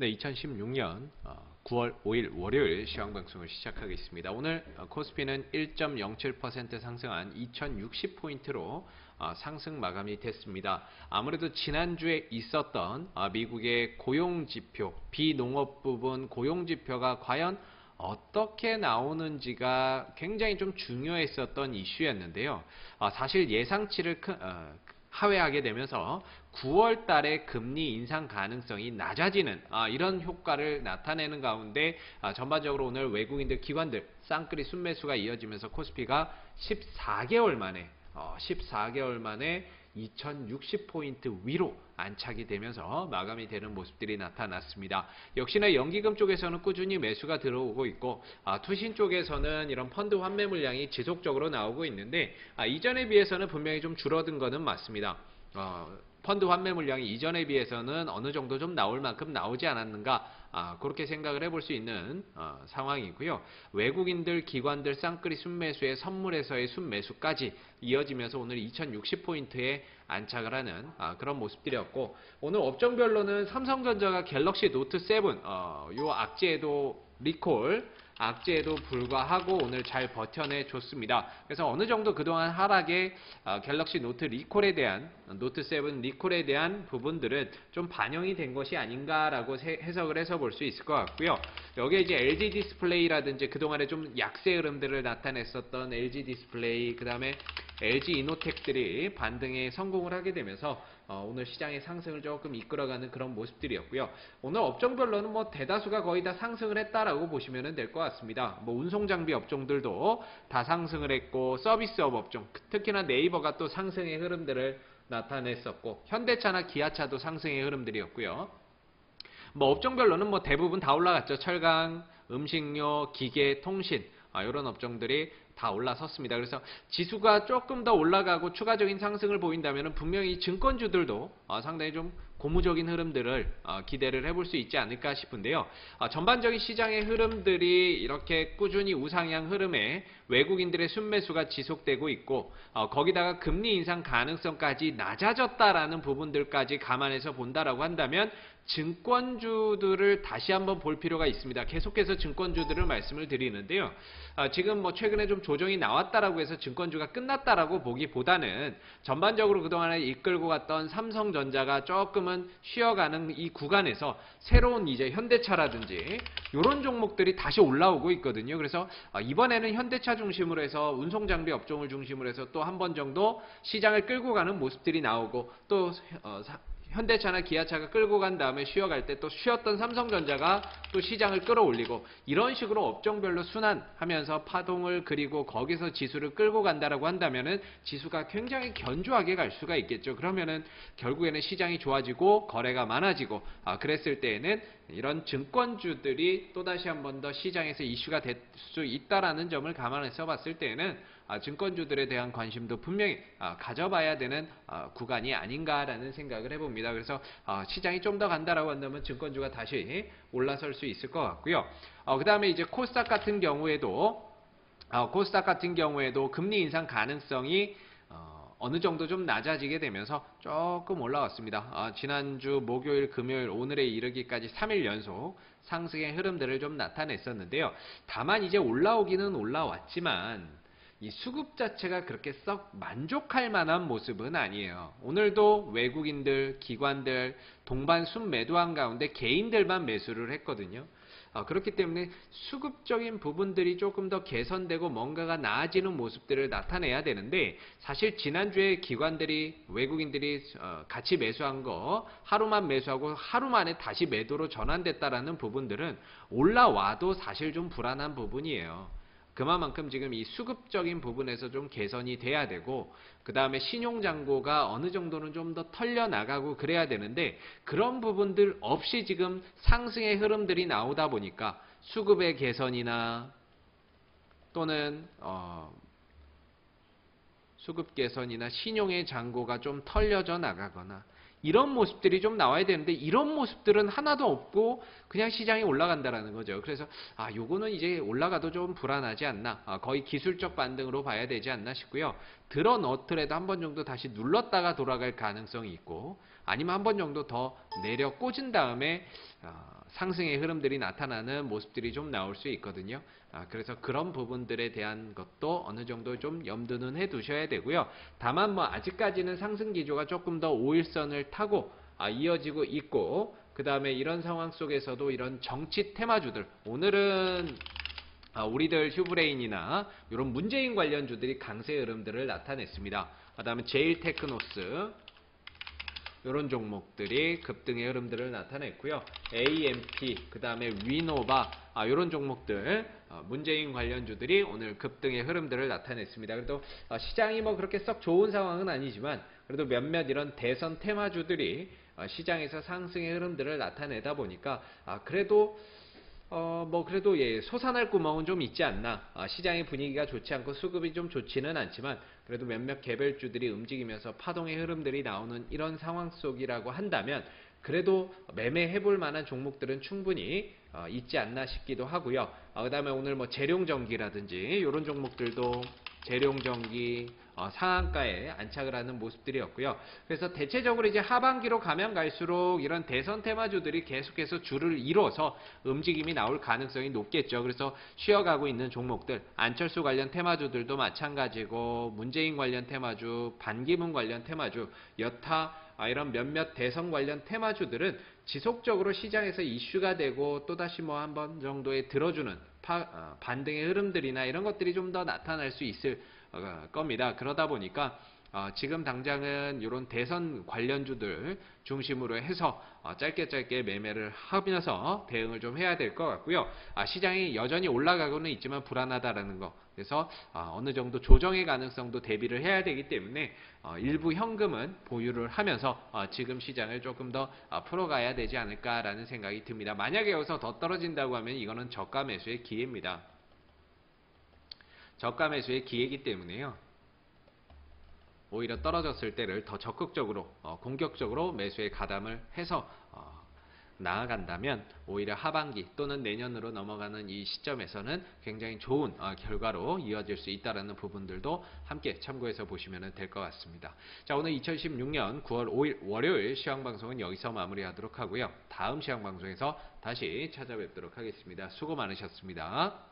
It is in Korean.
네, 2016년 9월 5일 월요일 시황방송을 시작하겠습니다. 오늘 코스피는 1.07% 상승한 2060포인트로 상승 마감이 됐습니다. 아무래도 지난주에 있었던 미국의 고용지표, 비농업 부분 고용지표가 과연 어떻게 나오는지가 굉장히 좀 중요했었던 이슈였는데요. 사실 예상치를 하회하게 되면서 9월 달에 금리 인상 가능성이 낮아지는 이런 효과를 나타내는 가운데 전반적으로 오늘 외국인들 기관들 쌍끌이 순매수가 이어지면서 코스피가 14개월 만에 2060포인트 위로 안착이 되면서 마감이 되는 모습들이 나타났습니다. 역시나 연기금 쪽에서는 꾸준히 매수가 들어오고 있고 투신 쪽에서는 이런 펀드 환매 물량이 지속적으로 나오고 있는데 이전에 비해서는 분명히 좀 줄어든 것은 맞습니다. 펀드 환매 물량이 이전에 비해서는 어느 정도 좀 나올 만큼 나오지 않았는가 그렇게 생각을 해볼 수 있는 상황이고요. 외국인들 기관들 쌍끌이 순매수의 선물에서의 순매수까지 이어지면서 오늘 2060포인트에 안착을 하는 그런 모습들이었고, 오늘 업종별로는 삼성전자가 갤럭시 노트 7 요 악재에도 불구하고 오늘 잘 버텨내 줬습니다. 그래서 어느 정도 그동안 하락에 갤럭시 노트 7 리콜에 대한 부분들은 좀 반영이 된 것이 아닌가라고 해석을 해서 볼 수 있을 것 같고요. 여기에 이제 LG 디스플레이라든지 그동안에 좀 약세 흐름들을 나타냈었던 LG 디스플레이, 그 다음에 LG 이노텍들이 반등에 성공을 하게 되면서 오늘 시장의 상승을 조금 이끌어가는 그런 모습들이었고요. 오늘 업종별로는 대다수가 거의 다 상승을 했다라고 보시면 될 것 같습니다. 운송장비 업종들도 다 상승을 했고, 서비스업 업종, 특히나 네이버가 또 상승의 흐름들을 나타냈었고, 현대차나 기아차도 상승의 흐름들이었고요. 업종별로는 대부분 다 올라갔죠. 철강, 음식료, 기계, 통신 이런 업종들이 다 올라섰습니다. 그래서 지수가 조금 더 올라가고 추가적인 상승을 보인다면 분명히 증권주들도 상당히 좀 고무적인 흐름들을 기대를 해볼 수 있지 않을까 싶은데요. 전반적인 시장의 흐름들이 이렇게 꾸준히 우상향 흐름에 외국인들의 순매수가 지속되고 있고, 거기다가 금리 인상 가능성까지 낮아졌다라는 부분들까지 감안해서 본다라고 한다면 증권주들을 다시 한번 볼 필요가 있습니다. 계속해서 증권주들을 말씀을 드리는데요. 지금 최근에 좀 조정이 나왔다라고 해서 증권주가 끝났다라고 보기보다는 전반적으로 그동안에 이끌고 갔던 삼성전자가 조금은 쉬어가는 이 구간에서 새로운 이제 현대차라든지 이런 종목들이 다시 올라오고 있거든요. 그래서 이번에는 현대차 중심으로 해서 운송장비 업종을 중심으로 해서 또 한 번 정도 시장을 끌고 가는 모습들이 나오고, 또 현대차나 기아차가 끌고 간 다음에 쉬어갈 때 또 쉬었던 삼성전자가 또 시장을 끌어올리고, 이런 식으로 업종별로 순환하면서 파동을 그리고 거기서 지수를 끌고 간다라고 한다면은 지수가 굉장히 견조하게 갈 수가 있겠죠. 그러면은 결국에는 시장이 좋아지고 거래가 많아지고 그랬을 때에는 이런 증권주들이 또다시 한 번 더 시장에서 이슈가 될 수 있다라는 점을 감안해서 봤을 때에는 증권주들에 대한 관심도 분명히 가져봐야 되는 구간이 아닌가라는 생각을 해봅니다. 그래서 시장이 좀 더 간다라고 한다면 증권주가 다시 올라설 수 있을 것 같고요. 그 다음에 이제 코스닥 같은 경우에도 금리 인상 가능성이 어느 정도 좀 낮아지게 되면서 조금 올라왔습니다. 지난주 목요일, 금요일, 오늘에 이르기까지 3일 연속 상승의 흐름들을 좀 나타냈었는데요. 다만 이제 올라오기는 올라왔지만 이 수급 자체가 그렇게 썩 만족할 만한 모습은 아니에요. 오늘도 외국인들, 기관들 동반 순매도한 가운데 개인들만 매수를 했거든요. 그렇기 때문에 수급적인 부분들이 조금 더 개선되고 뭔가가 나아지는 모습들을 나타내야 되는데, 사실 지난주에 기관들이, 외국인들이 같이 매수한 거 하루만 매수하고 하루 만에 다시 매도로 전환됐다라는 부분들은 올라와도 사실 좀 불안한 부분이에요. 그만큼 지금 이 수급적인 부분에서 좀 개선이 돼야 되고, 그 다음에 신용잔고가 어느 정도는 좀 더 털려나가고 그래야 되는데, 그런 부분들 없이 지금 상승의 흐름들이 나오다 보니까 수급의 개선이나 또는 수급 개선이나 신용의 잔고가 좀 털려져 나가거나 이런 모습들이 좀 나와야 되는데, 이런 모습들은 하나도 없고 그냥 시장이 올라간다라는 거죠. 그래서 요거는 이제 올라가도 좀 불안하지 않나, 거의 기술적 반등으로 봐야 되지 않나 싶고요. 들어 넣더라도 한 번 정도 다시 눌렀다가 돌아갈 가능성이 있고, 아니면 한 번 정도 더 내려 꽂은 다음에 상승의 흐름들이 나타나는 모습들이 좀 나올 수 있거든요. 그래서 그런 부분들에 대한 것도 어느 정도 좀 염두는 해 두셔야 되고요. 다만 뭐 아직까지는 상승 기조가 조금 더 5일선을 타고 이어지고 있고, 그 다음에 이런 상황 속에서도 이런 정치 테마주들, 오늘은 우리들 휴브레인이나 이런 문재인 관련주들이 강세 흐름들을 나타냈습니다. 그 다음에 제일테크노스, 이런 종목들이 급등의 흐름들을 나타냈고요. AMP, 그 다음에 위노바, 이런 종목들, 문재인 관련주들이 오늘 급등의 흐름들을 나타냈습니다. 그래도 시장이 뭐 그렇게 썩 좋은 상황은 아니지만, 그래도 몇몇 이런 대선 테마주들이 시장에서 상승의 흐름들을 나타내다 보니까 그래도 그래도 솟아날 구멍은 좀 있지 않나. 시장의 분위기가 좋지 않고 수급이 좀 좋지는 않지만, 그래도 몇몇 개별주들이 움직이면서 파동의 흐름들이 나오는 이런 상황 속이라고 한다면, 그래도 매매해볼 만한 종목들은 충분히 있지 않나 싶기도 하고요. 그 다음에 오늘 뭐 재룡전기라든지 이런 종목들도 재룡전기 상한가에 안착을 하는 모습들이었고요. 그래서 대체적으로 이제 하반기로 가면 갈수록 이런 대선 테마주들이 계속해서 줄을 이뤄서 움직임이 나올 가능성이 높겠죠. 그래서 쉬어가고 있는 종목들, 안철수 관련 테마주들도 마찬가지고, 문재인 관련 테마주, 반기문 관련 테마주, 여타 이런 몇몇 대선 관련 테마주들은 지속적으로 시장에서 이슈가 되고 또다시 뭐 한 번 정도의 들어주는 반등의 흐름들이나 이런 것들이 좀 더 나타날 수 있을 겁니다. 그러다 보니까 지금 당장은 이런 대선 관련주들 중심으로 해서 짧게 매매를 하면서 대응을 좀 해야 될 것 같고요. 시장이 여전히 올라가고는 있지만 불안하다라는 거. 그래서 어느 정도 조정의 가능성도 대비를 해야 되기 때문에 일부 현금은 보유를 하면서 지금 시장을 조금 더 풀어가야 되지 않을까라는 생각이 듭니다. 만약에 여기서 더 떨어진다고 하면 이거는 저가 매수의 기회입니다. 저가 매수의 기회이기 때문에요. 오히려 떨어졌을 때를 더 적극적으로 공격적으로 매수에 가담을 해서 나아간다면 오히려 하반기 또는 내년으로 넘어가는 이 시점에서는 굉장히 좋은 결과로 이어질 수 있다는 부분들도 함께 참고해서 보시면 될 것 같습니다. 자, 오늘 2016년 9월 5일 월요일 시황방송은 여기서 마무리하도록 하고요. 다음 시황방송에서 다시 찾아뵙도록 하겠습니다. 수고 많으셨습니다.